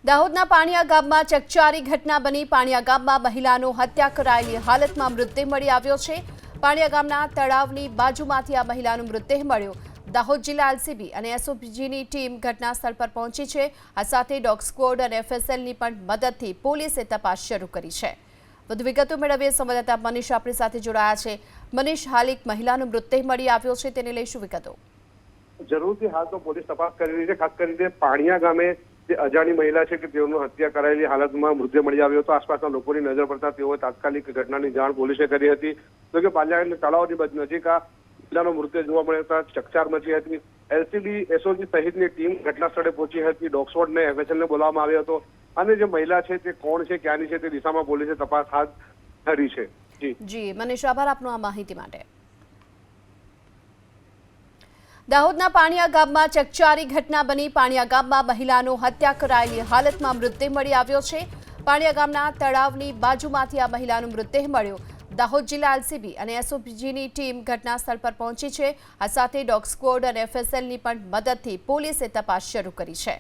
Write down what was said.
દાહોદના પાણીયા ગામમાં ચકચારી ઘટના બની। પાણીયા ગામમાં મહિલાનો હત્યા કરાયેલી હાલતમાં મૃતદેહ મળી આવ્યો છે। પાણીયા ગામના તળાવની બાજુમાંથી આ મહિલાનો મૃતદેહ મળ્યો। દાહોદ જિલ્લા એલસીબી અને એસઓજીની ટીમ ઘટના સ્થળ પર પહોંચી છે। આ સાથે ડોગ સ્ક્વોડ અને એફએસએલની પણ મદદથી પોલીસે તપાસ શરૂ કરી છે। વધુ વિગતો મેળવીએ સંવાદદાતા મનીષ આપણી સાથે જોડાયા છે। મનીષ, હાલ એક મહિલાનો મૃતદેહ મળી આવ્યો છે, તેને લઈ શું વિગતો? જરૂરથી હાલ તો પોલીસ તપાસ કરી રહી છે। ખાસ કરીને પાણીયા ગામે જે અજાણી મહિલા છે કે તેઓનું હત્યા કરાયેલી હાલતમાં મૃતદેહ મળી આવ્યો હતો। આસપાસના લોકોની નજર પડતા તેઓએ તાત્કાલિક ઘટનાની જાણ પોલીસે કરી હતી। તો કે પાલિયા તળાવની નજીક આ મહિલાનો મૃતદેહ જોવા મળતા ચકચાર મચી હતી। એલસીબી, એસઓજી સહિતની ટીમ ઘટના સ્થળે પહોંચી હતી। ડોગ સ્ક્વોડને, એફએસએલને બોલાવવામાં આવ્યો હતો અને જે મહિલા છે તે કોણ છે, ક્યાંની છે તે દિશામાં પોલીસે તપાસ હાથ ધરી છે। જી મનીષ, આભાર આપનો આ માહિતી માટે। દાહોદના પાણીયા ગામમાં ચકચારી ઘટના બની। પાણીયા ગામમાં મહિલાનો હત્યા કરાયેલી હાલતમાં મૃતદેહ મળી આવ્યો છે। પાણીયા ગામના તળાવની બાજુમાંથી આ મહિલાનો મૃતદેહ મળ્યો। દાહોદ જિલ્લા એલસીબી અને એસઓજીની ટીમ ઘટના સ્થળ પર પહોંચી છે। આ સાથે ડોગ સ્ક્વોડ અને એફએસએલની પણ મદદથી પોલીસે તપાસ શરૂ કરી છે।